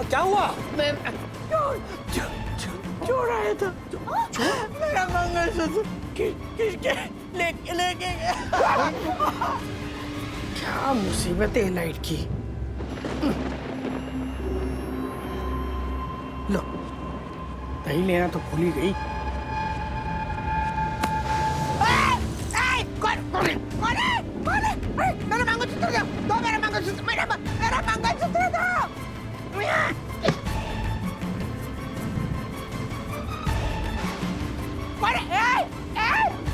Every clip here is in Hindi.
क्या हुआ? मैं चोर आया था। मेरा मंगलसूत्र किसके लेके गया। क्या मुसीबत है लाइट की। लो दही लेना तो भूल ही गई। मेरा मंगलसूत्र दो, मेरा मंगलसूत्र, मेरा मंगलसूत्र दो।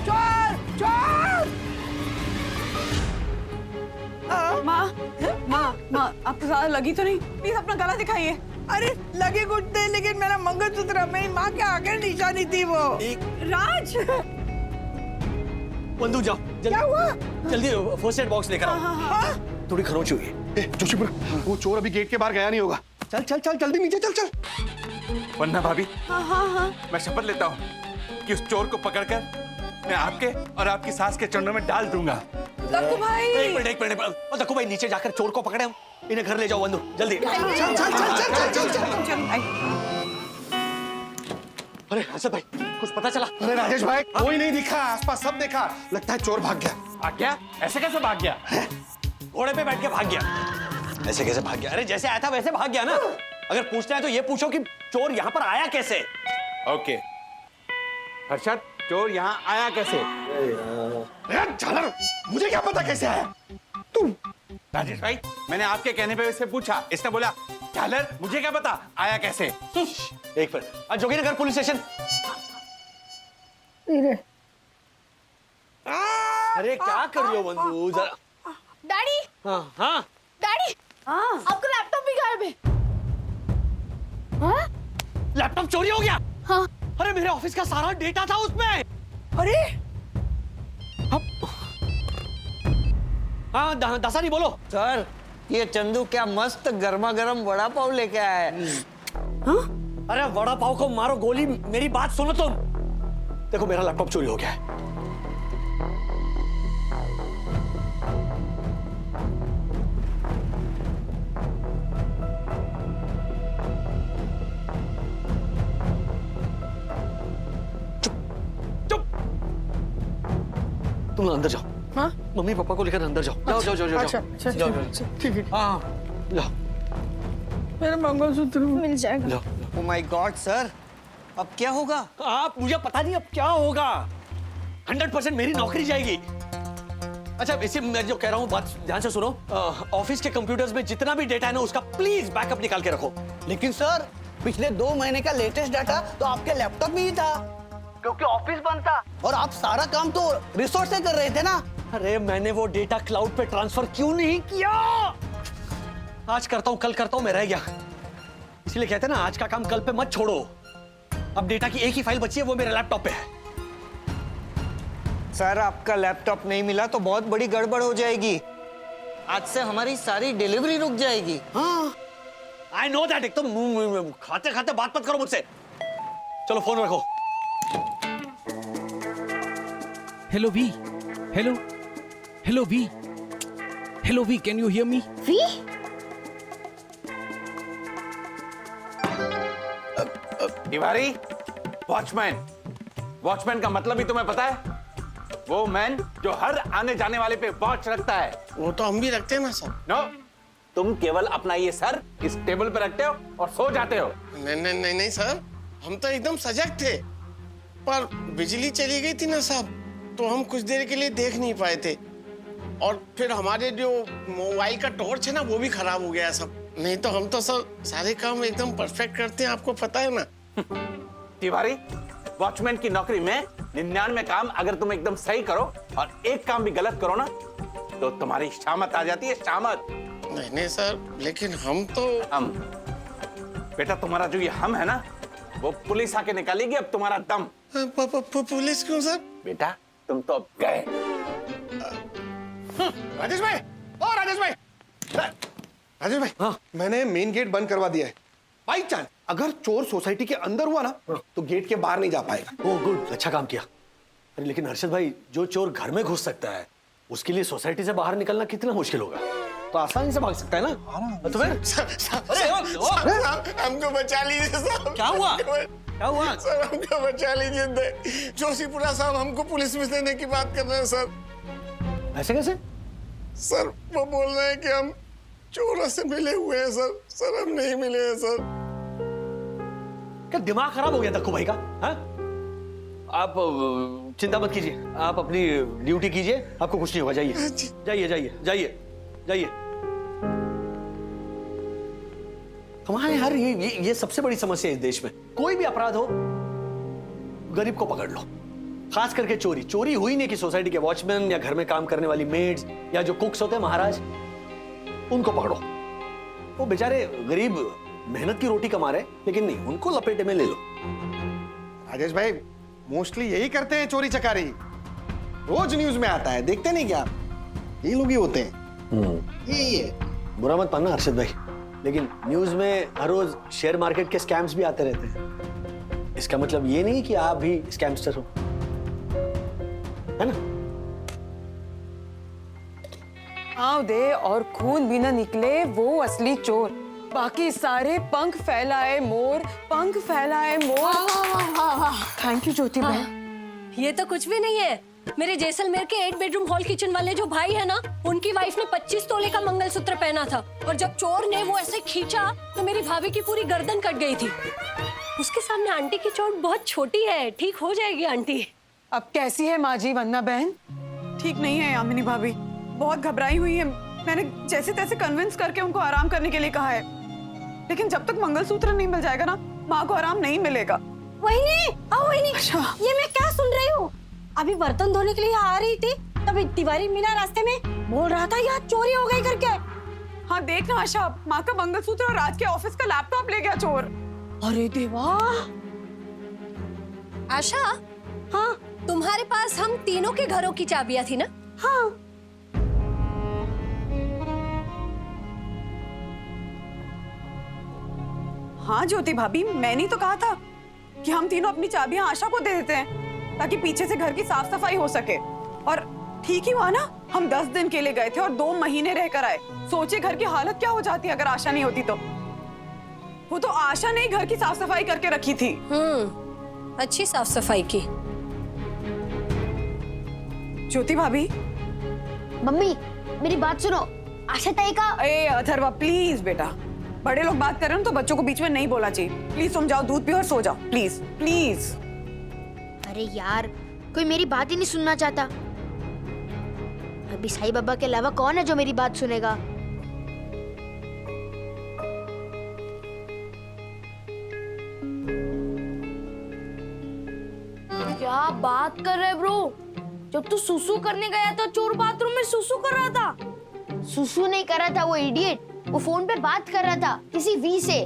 चोर चोर। माँ आपको ज्यादा लगी तो नहीं? प्लीज अपना गला दिखाइए। अरे लगे कुछ नहीं, लेकिन मेरा मंगलसूत्र मेरी माँ के आगे निशानी थी वो। राज बंदू जाओ क्या हुआ? जल्दी फर्स्ट एड बॉक्स लेकर आओ। थोड़ी खरोंच हुई है। जोशीपुर, वो चोर अभी गेट के बाहर गया नहीं होगा। चल चल चल जल्दी नीचे चल चल। वरना भाभी, हाँ मैं शपथ लेता हूँ कि उस चोर को पकड़कर मैं आपके और आपकी सास के चरणों में डाल दूंगा। दक्कू भाई, एक मिनट और दक्कू भाई नीचे जाकर चोर को पकड़े, हम इन्हें घर ले जाओ। बंदू जल्दी। चल चल चल चल चल चल। अरे हर्षद भाई कुछ पता चला? अरे राजेश भाई, कोई नहीं दिखा, आसपास सब देखा, लगता है चोर भाग गया। भाग गया? ऐसे कैसे भाग गया? घोड़े पे बैठ के भाग गया। ऐसे कैसे भाग गया? अरे जैसे आया था वैसे भाग गया ना। अगर पूछना है तो ये पूछो कि चोर यहाँ पर आया कैसे? ओके हर्षद, चोर यहाँ आया कैसे? झालर, मुझे क्या पता कैसे आया? तुम राजेश भाई, मैंने आपके कहने पे उससे पूछा, इसने बोला झालर मुझे क्या पता आया कैसे। एक मिनट, जोगीनगर पुलिस स्टेशन। अरे क्या कर रही हो बंधु? जरा। डैडी, हाँ हाँ डैडी, आपका लैपटॉप भी गायब है। हाँ? लैपटॉप चोरी हो गया। हाँ। अरे मेरे ऑफिस का सारा डेटा था उसमें। अरे हाँ दासानी बोलो। सर, ये चंदू क्या मस्त गर्मा गर्म वड़ा पाव लेके आया है। अरे वड़ा पाव को मारो गोली, मेरी बात सुनो तुम। देखो मेरा लैपटॉप चोरी हो गया है। चुप तुम अंदर जाओ। हाँ? मम्मी पापा को लेकर अंदर जाओ। जाओ जाओ जाओ जाओ अच्छा अच्छा जाओ अच्छा, ठीक है। हाँ जाओ मेरा मंगलसूत्र मिल जाएगा। जाओ। ओह माय गॉड सर, अब क्या होगा? आप मुझे पता नहीं अब क्या होगा। 100% मेरी नौकरी जाएगी। अच्छा इसे मैं जो कह रहा हूँ बात ध्यान से सुनो। ऑफिस के कंप्यूटर्स में जितना भी डेटा है ना उसका प्लीज बैकअप निकाल के रखो। लेकिन सर, पिछले 2 महीने का लेटेस्ट डाटा तो आपके लैपटॉप में ही था, क्योंकि ऑफिस बंद था और आप सारा काम तो रिसोर्स से कर रहे थे ना। अरे मैंने वो डेटा क्लाउड पे ट्रांसफर क्यों नहीं किया? आज करता हूँ कल करता हूँ, मैं रह गया। इसलिए कहते हैं ना आज का काम कल पे मत छोड़ो। अब डेटा की एक ही फाइल बची है, वो मेरे लैपटॉप पे है। सर, आपका लैपटॉप नहीं मिला तो बहुत बड़ी गड़बड़ हो जाएगी। आज से हमारी सारी डिलीवरी रुक जाएगी। हाँ आई नो दैट। एक तो खाते खाते बात मत करो मुझसे। चलो फोन रखो। Hello V. Hello. Hello V. Hello V. Can you hear me? V? Tiwari, watchman. Watchman का मतलब ही तुम्हें पता है? वो मैन जो हर आने जाने वाले पे वॉच रखता है। वो तो हम भी रखते हैं ना सर। नो, तुम केवल अपना ये सर इस टेबल पे रखते हो और सो जाते हो। नहीं नहीं नहीं नहीं सर, हम तो एकदम सजग थे, पर बिजली चली गई थी ना साहब, तो हम कुछ देर के लिए देख नहीं पाए थे। और फिर हमारे जो मोबाइल का टॉर्च है ना वो भी खराब हो गया सब। नहीं तो हम तो सर सारे काम एकदम परफेक्ट करते हैं, आपको पता है ना। तिवारी, वॉचमैन की नौकरी में 99 काम अगर तुम एकदम सही करो और एक काम भी गलत करो ना तो तुम्हारी शामत आ जाती है, शामत। नहीं नहीं सर, लेकिन हम तो हम बेटा, तुम्हारा जो ये हम है ना वो पुलिस आके निकालेगी अब तुम्हारा दम। पुलिस क्यों सर? बेटा तुम तो अब गए। राजेश भाई, ओ राजेश भाई, राजेश भाई, हाँ? मैंने मेन गेट बंद करवा दिया है। बाई चांस अगर चोर सोसाइटी के अंदर हुआ ना तो गेट के बाहर नहीं जा पाएगा। ओह गुड, अच्छा काम किया। अरे लेकिन हर्षद भाई, जो चोर घर में घुस सकता है उसके लिए सोसाइटी से बाहर निकलना कितना मुश्किल होगा। तो आसानी से भाग सकता है ना। तो फिर हमको बचा लीजिए साहब। क्या हुआ? हमको- क्या हुआ? सर हमको बचा लीजिए। जोशीपुरा साहब हमको पुलिस में देने की बात कर रहे हैं सर। ऐसे कैसे? सर वो बोल रहे हैं कि हम चोरों से मिले हुए हैं सर। सर हम नहीं मिले हैं सर। क्या दिमाग खराब हो गया दक्कू भाई का? हाँ? आप चिंता मत कीजिए, आप अपनी ड्यूटी कीजिए, आपको कुछ नहीं होगा। जाइए जाइए जाइए जाइए जाइए। हमारे यार ये सबसे बड़ी समस्या है इस देश में। कोई भी अपराध हो, गरीब को पकड़ लो। खास करके चोरी। चोरी हुई नहीं कि सोसाइटी के वॉचमैन या घर में काम करने वाली मेड्स या जो कुक्स होते हैं महाराज, उनको पकड़ो। वो बेचारे गरीब मेहनत की रोटी कमा रहे, लेकिन नहीं, उनको लपेटे में ले लो। राजेश भाई मोस्टली यही करते हैं, चोरी चकारी। रोज न्यूज में आता है, देखते नहीं क्या? ये लोग ही होते हैं। यही है। बुरा मत मानना अर्षद भाई, लेकिन न्यूज में हर रोज शेयर मार्केट के स्कैम्स भी आते रहते हैं। इसका मतलब ये नहीं कि आप भी स्कैमस्टर हो, है ना? आओ दे और खून भी ना निकले वो असली चोर। बाकी सारे पंख फैलाए मोर, पंख फैलाए मोर। थैंक यू ज्योति बहन। ये तो कुछ भी नहीं है। मेरे जैसलमेर के 8 बेडरूम हॉल किचन वाले जो भाई है ना, उनकी वाइफ ने 25 तोले का मंगलसूत्र पहना था, और जब चोर ने वो ऐसे खींचा तो मेरी भाभी की पूरी गर्दन कट गई थी। उसके सामने आंटी की चोट बहुत छोटी है, ठीक हो जाएगी आंटी। अब कैसी है माँ जी वंदना बहन? ठीक नहीं है यामिनी भाभी, बहुत घबराई हुई है। मैंने जैसे तैसे कन्विंस करके उनको आराम करने के लिए कहा है, लेकिन जब तक मंगलसूत्र नहीं मिल जाएगा ना, माँ को आराम नहीं मिलेगा। वही अच्छा। ये मैं क्या सुन रही हूँ? अभी बर्तन धोने के लिए आ रही थी, तभी तिवारी मीना रास्ते में बोल रहा था यहाँ चोरी हो गई करके। हाँ देख ना आशा, माँ का मंगलसूत्र और राज के ऑफिस का लैपटॉप ले गया चोर। अरे देवा। आशा, हाँ तुम्हारे पास हम तीनों के घरों की चाबियां थी ना? हाँ। हाँ ज्योति भाभी, मैंने तो कहा था कि हम तीनों अपनी चाबियां आशा को दे देते हैं ताकि पीछे से घर की साफ सफाई हो सके। और ठीक ही हुआ ना, हम 10 दिन के लिए गए थे और 2 महीने रहकर आए। सोचे घर की हालत क्या हो जाती अगर आशा नहीं होती तो। वो तो आशा ने घर की साफ सफाई करके रखी थी। अच्छी साफ सफाई की। ज्योति भाभी। मम्मी मेरी बात सुनो। आशा ताई का। ए अथर्वा प्लीज बेटा, बड़े लोग बात कर रहे हैं तो बच्चों को बीच में नहीं बोलना चाहिए। प्लीज तुम जाओ, दूध पियो और सो जाओ, प्लीज प्लीज। अरे यार, कोई मेरी बात ही नहीं सुनना चाहता। अभी साईं बाबा के अलावा कौन है जो मेरी बात सुनेगा? क्या बात कर रहे ब्रो? जब तू सुसु करने गया तो चोर बाथरूम में सुसु कर रहा था। सुसु नहीं कर रहा था वो इडियट, वो फोन पे बात कर रहा था किसी वी से।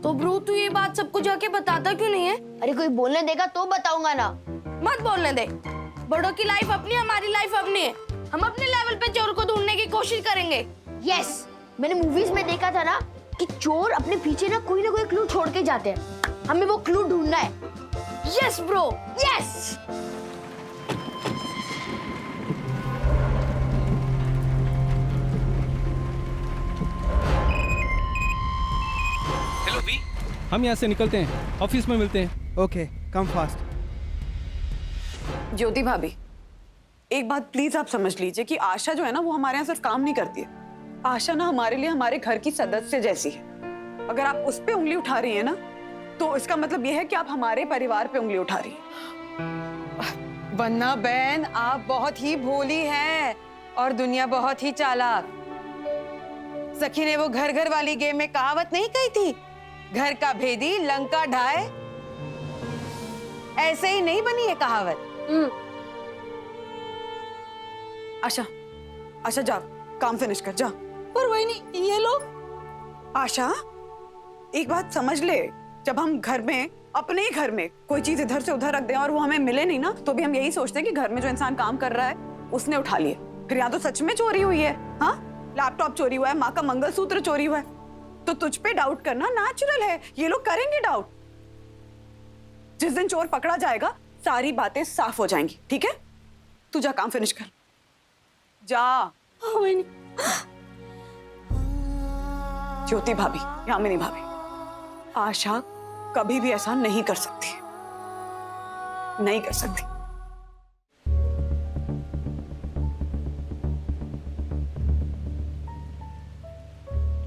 तो ब्रो तू ये बात सबको जाके बताता क्यों नहीं है? अरे कोई बोलने देगा तो बताऊंगा ना। मत बोलने दे। बड़ों की लाइफ अपनी, हमारी लाइफ अपनी है। हम अपने लेवल पे चोर को ढूंढने की कोशिश करेंगे। यस, मैंने मूवीज में देखा था ना कि चोर अपने पीछे ना कोई क्लू छोड़ के जाते हैं। हमें वो क्लू ढूंढना है। Yes bro, yes. Hello V, हम यहाँ से निकलते हैं, ऑफिस में मिलते हैं। Okay, come fast. ज्योति भाभी, एक बात प्लीज आप समझ लीजिए कि आशा जो है ना, वो हमारे यहाँ सिर्फ काम नहीं करती है। आशा ना हमारे लिए हमारे घर की सदस्य जैसी है। अगर आप उस पे उंगली उठा रही है ना, तो इसका मतलब यह है कि आप हमारे परिवार पे उंगली उठा रही है। वन्ना बहन, आप बहुत ही भोली हैं और दुनिया बहुत ही चालाक। सखी ने वो घर घर वाली गेम में कहावत नहीं कही थी, घर का भेदी लंका ढाए? ऐसे ही नहीं बनी है कहावत। आशा, आशा जा, काम फिनिश कर जा। पर वही नहीं, ये लोग। आशा, एक बात समझ ले, जब हम घर में, अपने ही घर में कोई चीज इधर से उधर रख दें और वो हमें मिले नहीं ना, तो भी हम यही सोचते हैं कि घर में जो इंसान काम कर रहा है उसने उठा लिए। फिर यहाँ तो सच में चोरी हुई है। हाँ, लैपटॉप चोरी हुआ है, माँ का मंगलसूत्र चोरी हुआ है, तो तुझ पे डाउट करना नेचुरल है। ये लोग करेंगे डाउट। जिस दिन चोर पकड़ा जाएगा सारी बातें साफ हो जाएंगी। ठीक है, तू जा, काम फिनिश कर जा। ज्योति भाभी, यामिनी भाभी, आशा कभी भी ऐसा नहीं कर सकती, नहीं कर सकती।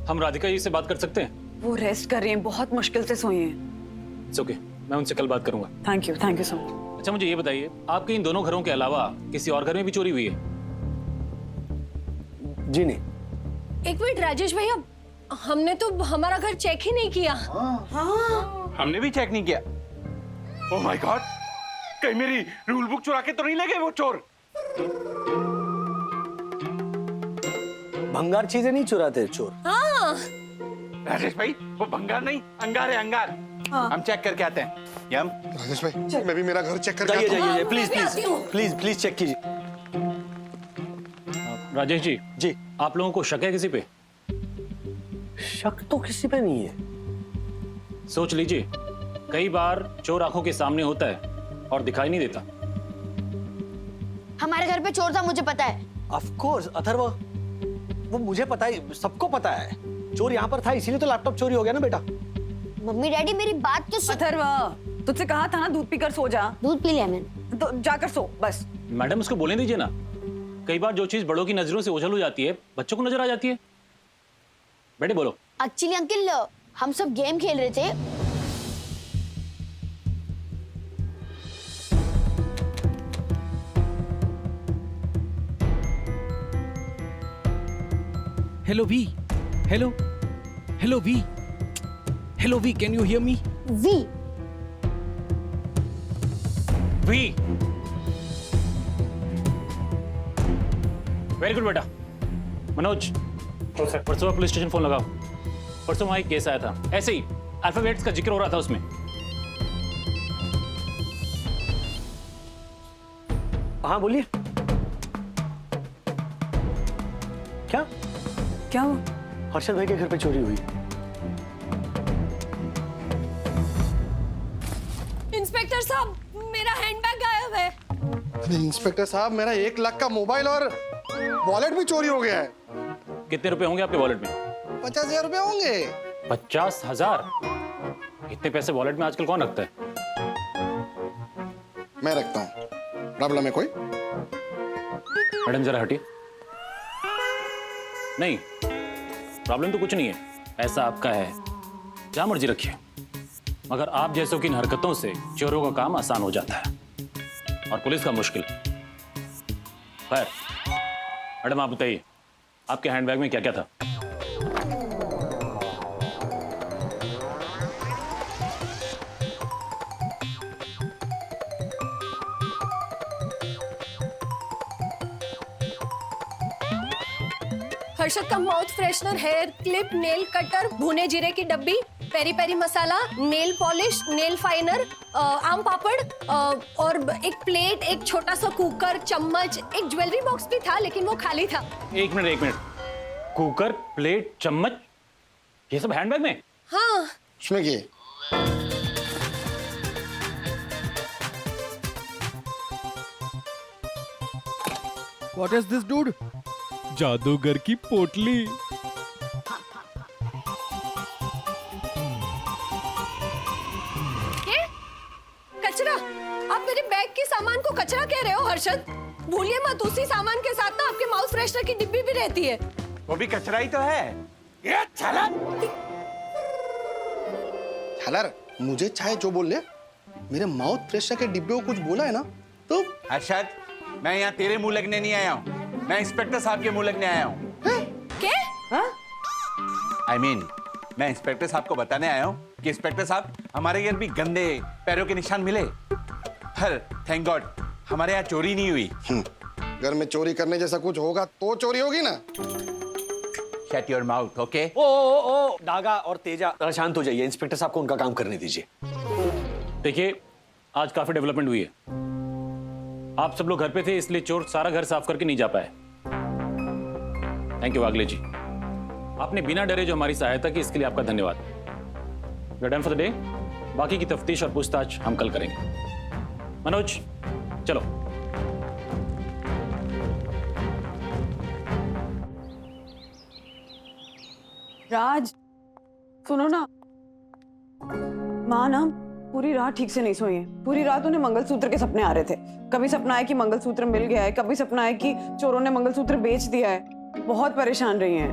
हम राधिका जी से बात कर सकते हैं? वो रेस्ट कर रही हैं, बहुत मुश्किल से सोई हैं। इट्स ओके, मैं उनसे कल बात करूंगा। Thank you so much. अच्छा मुझे ये बताइए, आपके इन दोनों घरों के अलावा किसी और घर में भी चोरी हुई है? जी नहीं। एक मिनट राजेश भैया, हमने तो हमारा घर चेक ही नहीं किया। हमने भी चेक नहीं किया। ओह माय गॉड, कहीं मेरी रूल बुक चुरा के तो नहीं ले गए वो चोर? भंगार चीजें नहीं चुराते चोर। हाँ। राजेश भाई, वो भंगार नहीं, अंगार है, अंगार। हम चेक करके आते हैं। यम। राजेश भाई, मैं भी मेरा घर चेक करके जाइए आता हूं। जाइए, please please please please check कीजिए। राजेश जी जी। आप लोगों को शक है किसी पे? शक तो किसी पे नहीं है। सोच लीजिए, कई बार चोर आंखों के सामने होता है और दिखाई नहीं देता। हमारे घर पे चोर था, मुझे पता है। ऑफ कोर्स अथर्व, वो मुझे पता है, सबको पता है। चोर यहाँ पर था, इसीलिए तो लैपटॉप चोरी हो गया ना बेटा। मम्मी डैडी मेरी बात तो सुन। अथर्व, तुझसे कहा था ना दूध पीकर सो जा। दूध पी लिया मैंने। तो जाकर सो बस। मैडम उसको बोलने दीजिए ना। कई बार जो चीज बड़ों की नजरों से ओझल हो जाती है, बच्चों को नजर आ जाती है। बेटे बोलो। एक्चुअली अंकल, हम सब गेम खेल रहे थे। Hello V. Hello. Hello V. Hello V. Can you hear me? V. V. Very good बेटा। मनोज, परसों पुलिस स्टेशन फोन लगाओ। परसों वहां एक केस आया था, ऐसे ही अल्फाबेट्स का जिक्र हो रहा था उसमें। हाँ बोलिए। क्या क्या हुआ? हर्षद भाई के घर पे चोरी हुई। इंस्पेक्टर साहब, मेरा हैंडबैग गायब है। अरे इंस्पेक्टर साहब, मेरा 1 लाख का मोबाइल और वॉलेट भी चोरी हो गया है। कितने रुपए होंगे आपके वॉलेट में? 50,000 रुपए होंगे। 50,000? इतने पैसे वॉलेट में आजकल कौन रखता है? मैं रखता हूँ। प्रॉब्लम है कोई? मैडम जरा हटिए। नहीं, प्रॉब्लम तो कुछ नहीं है, पैसा आपका है, जहां मर्जी रखिए। मगर आप जैसों की इन हरकतों से चोरों का काम आसान हो जाता है और पुलिस का मुश्किल। खैर, मैडम आप बताइए, आपके हैंडबैग में क्या क्या था? हर्षद का mouth freshener, hair clip, nail cutter, भुने जीरे की डब्बी, peri peri masala, nail polish, nail filer, आम पापड़ और एक प्लेट, एक छोटा सा कुकर, चम्मच, एक ज्वेलरी बॉक्स भी था लेकिन वो खाली था। एक मिनट। कुकर, प्लेट, चम्मच, ये सब हैंडबैग में? हाँ। उसमें क्या? What is this, dude? जादूगर की पोटली। ये कचरा? आप मेरे बैग के सामान को कचरा कह रहे हो हर्षद? भूलिए मत, उसी सामान के साथ ना आपके माउथ फ्रेशनर की डिब्बी भी रहती है। वो भी कचरा ही तो है। ये छलर। छलर, मुझे चाहे जो बोल ले, मेरे माउथ फ्रेशनर के डिब्बे को कुछ बोला है ना तो। हर्षद, मैं यहाँ तेरे मुंह लगने नहीं आया हूँ, मैं इंस्पेक्टर साहब के मुंह लगने आया हूँ। क्या? I mean, मैं इंस्पेक्टर साहब को बताने आया हूँ कि इंस्पेक्टर साहब, हमारे घर भी गंदे पैरों के निशान मिले, पर थैंक गॉड हमारे यहाँ चोरी नहीं हुई। घर में चोरी करने जैसा कुछ होगा तो चोरी होगी ना। Shut your mouth, okay? ओ नागा और तेजा, शांत हो जाइए। इंस्पेक्टर साहब को उनका काम करने दीजिए। देखिए, आज काफी डेवलपमेंट हुई है। आप सब लोग घर पे थे, इसलिए चोर सारा घर साफ करके नहीं जा पाए। थैंक यू वागले जी, आपने बिना डरे जो हमारी सहायता की, इसके लिए आपका धन्यवाद। We are done for the day. बाकी की तफ्तीश और पूछताछ हम कल करेंगे। मनोज चलो। राज, सुनो ना, माँ ना पूरी रात ठीक से नहीं सोई है। पूरी रात उन्हें मंगलसूत्र के सपने आ रहे थे। कभी सपना है कि मंगलसूत्र मिल गया है, कभी सपना है कि चोरों ने मंगलसूत्र बेच दिया है। बहुत परेशान रही हैं।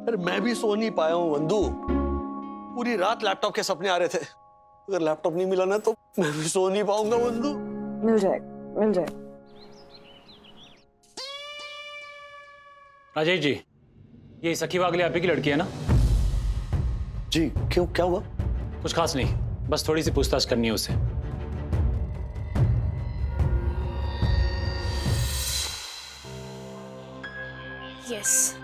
अरे मैं भी सो नहीं पाया हूँ वंदू। पूरी रात लैपटॉप के सपने आ रहे थे। अगर लैपटॉप नहीं मिला ना तो मैं भी सो नहीं पाऊंगा वंदू। मिल जाएगा, मिल जाएगा। राजेश जी, ये सखी वागले आप ही की लड़की है ना? जी क्यों, क्या हुआ? कुछ खास नहीं, बस थोड़ी सी पूछताछ करनी है उससे। यस।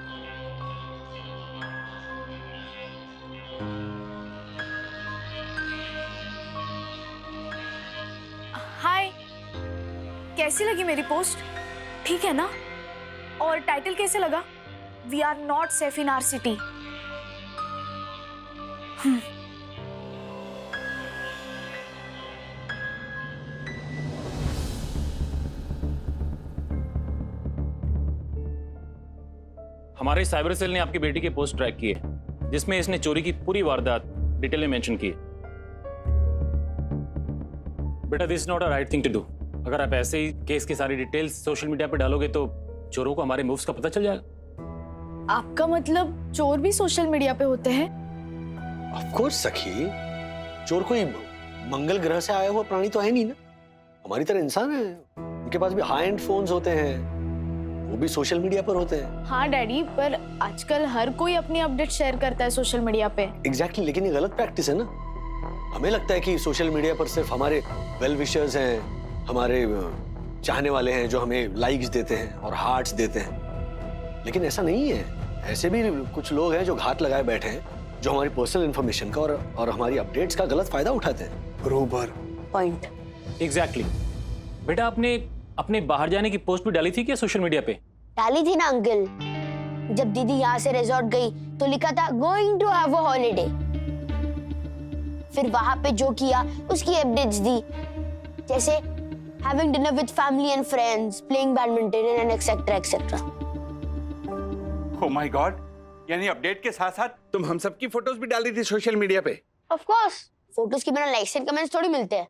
हाय, कैसी लगी मेरी पोस्ट? ठीक है ना? और टाइटल कैसे लगा? We are not safe in our city. हमारे साइबर सेल ने आपकी बेटी की पोस्ट ट्रैक की है, जिसमें इसने चोरी की पूरी वारदात डिटेल में मेंशन की है। बेटा, this is not a right thing to do. अगर आप ऐसे ही केस की सारी डिटेल्स सोशल मीडिया पे डालोगे तो चोरों को हमारे मूव्स का पता चल जाएगा। आपका मतलब चोर भी सोशल मीडिया पे होते हैं? ऑफ कोर्स सखी, चोर कोई मंगल ग्रह से आया हुआ प्राणी तो है नहीं ना, हमारी तरह इंसान है। उनके पास भी हाई एंड फोन्स होते हैं, वो भी सोशल मीडिया पर होते हैं। हाँ डैडी, पर आजकल हर कोई अपनी अपडेट शेयर करता है सोशल मीडिया पे। एग्जैक्टली, लेकिन ये गलत प्रैक्टिस है ना। हमें लगता है कि सोशल मीडिया पर सिर्फ हमारे वेल विशर्स हैं, हमारे चाहने वाले हैं जो हमें लाइक्स देते हैं और हार्ट्स देते हैं, लेकिन ऐसा नहीं है। ऐसे भी कुछ लोग हैं जो घात लगाए बैठे हैं, जो हमारी पर्सनल इंफॉर्मेशन का और हमारी अपडेट्स का गलत फायदा उठाते हैं। बरोबर पॉइंट। एग्जैक्टली। बेटा, आपने अपने बाहर जाने की पोस्ट भी डाली थी क्या सोशल मीडिया पे? डाली थी ना अंकल। जब दीदी यहाँ से रिजॉर्ट गई तो लिखा था going to have a holiday. फिर वहां पे जो किया उसकी अपडेट्स दी, जैसे having dinner with family and friends, playing badminton and etcetera etcetera. Oh my god, यानी अपडेट के साथ साथ तुम हम सब की फोटोज भी डाली थी सोशल मीडिया पे? ऑफ कोर्स, फोटोज के बिना लाइक्स एंड कमेंट्स थोड़ी मिलते हैं।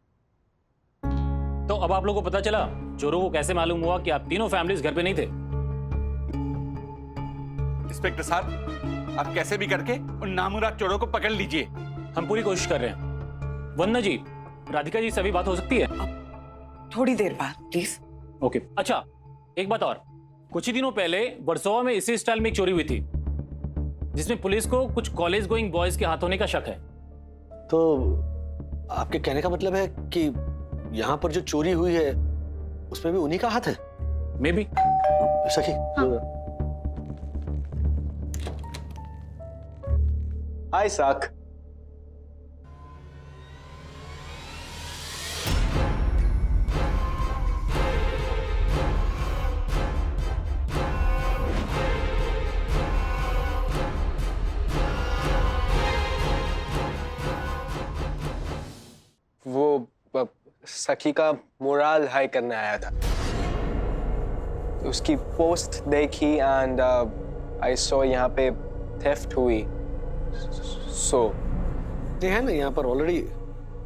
तो अब आप लोगों को पता चला चोरों को कैसे मालूम हुआ कि आप तीनों फैमिलीज घर पे नहीं थे? इंस्पेक्टर साहब, आप कैसे भी करके उन नामुराद चोरों को पकड़ लीजिए। हम पूरी कोशिश कर रहे हैं। वंदना जी, राधिका जी से अभी बात हो सकती है? थोड़ी देर बाद प्लीज। ओके। अच्छा, एक बात और, कुछ ही दिनों पहले वर्सोवा में इसी स्टाइल में एक चोरी हुई थी, जिसमें पुलिस को कुछ कॉलेज गोइंग बॉयज के हाथ होने का शक है। तो आपके कहने का मतलब है कि यहाँ पर जो चोरी हुई है उसमें भी उन्हीं का हाथ है? May be. सखी, हाय साक। वो सखी का मोरल हाई करने आया था। उसकी पोस्ट देखी एंड आई सो यहाँ पे थेफ्ट हुई। सो ये है ना, यहाँ पर ऑलरेडी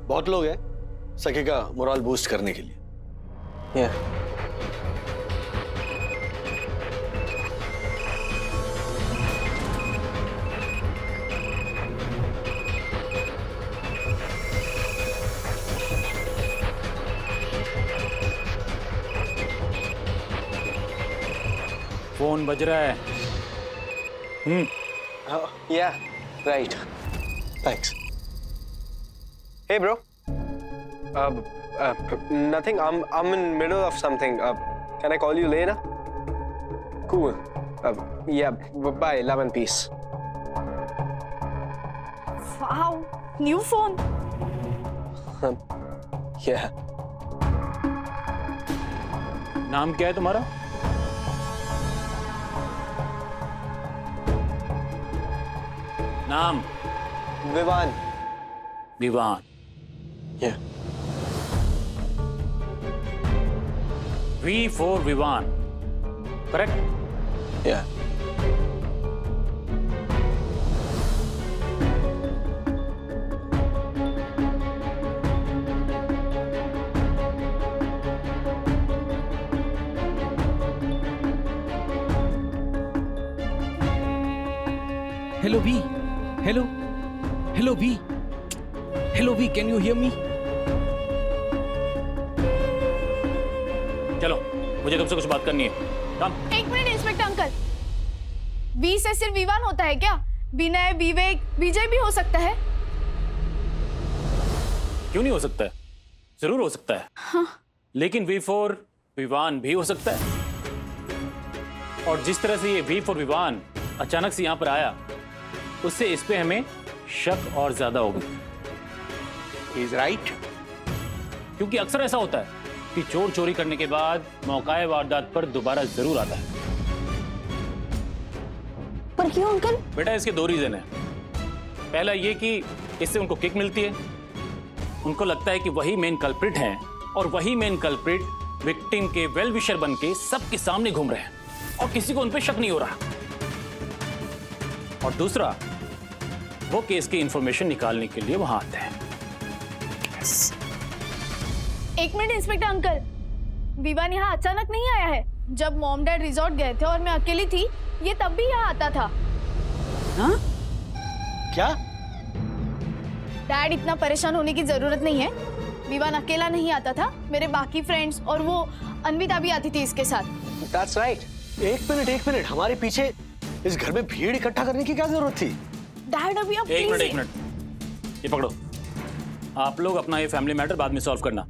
बहुत लोग हैं सखी का मोरल बूस्ट करने के लिए। yeah. फोन बज रहा है। Yeah, right. Thanks. Hey, bro. Nothing. I'm in middle of something. Can I call you later? Cool. Yeah. Bye. Love and peace. Wow, new phone. Yeah. नाम क्या है तुम्हारा? नाम? Vivan. Vivan. Yeah. V for Vivan, correct? Yeah. Hello V, hello, hello V, hello V, can you hear me? चलो, मुझे तुमसे कुछ बात करनी है। कम। एक मिनट इंस्पेक्टर अंकल, वी से सिर्फ विवान होता है क्या? विनय, विवेक, विजय भी हो सकता है। क्यों नहीं हो सकता है? जरूर हो सकता है। हाँ। लेकिन वी फॉर विवान भी हो सकता है। और जिस तरह से ये वी फॉर विवान अचानक से यहां पर आया, उससे इस पे हमें शक और ज्यादा होगी। Is right. क्योंकि अक्सर ऐसा होता है कि चोर चोरी करने के बाद मौकाए वारदात पर दोबारा जरूर आता है। पर क्यों अंकल? बेटा, इसके दो रीजन है। पहला ये कि इससे उनको किक मिलती है, उनको लगता है कि वही मेन कल्प्रिट हैं और वही मेन कल्प्रिट विक्टिम के वेल विशर बन के सबके सामने घूम रहे हैं और किसी को उन पे शक नहीं हो रहा। और दूसरा, वो केस की इंफॉर्मेशन निकालने के लिए वहां आते हैं। एक मिनट इंस्पेक्टर अंकल, विवान यहाँ अचानक नहीं आया है। जब मॉम डैड रिजॉर्ट गए थे और मैं अकेली थी, ये तब भी यहाँ आता था। हाँ? क्या? डैड, इतना परेशान होने की जरूरत नहीं है। विवान अकेला नहीं आता था, मेरे बाकी फ्रेंड्स और वो अन्विता भी आती थी इसके साथ। That's right. एक मिनट, हमारे पीछे इस घर में भीड़ इकट्ठा करने की क्या जरूरत थी? डैड, अभी आप एक प्लीज। मिनट, ये पकड़ो। आप लोग अपना ये फैमिली मैटर बाद में सॉल्व करना।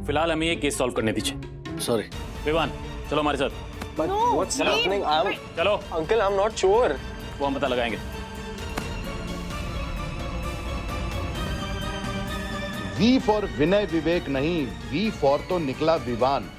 फिलहाल हमें ये केस सॉल्व करने दीजिए। सॉरी विवान, चलो हमारे साथ। But No, what's leave. happening? चलो, Uncle, I'm not sure. वो हम पता लगाएंगे। वी फॉर विनय विवेक नहीं, वी फॉर तो निकला विवान।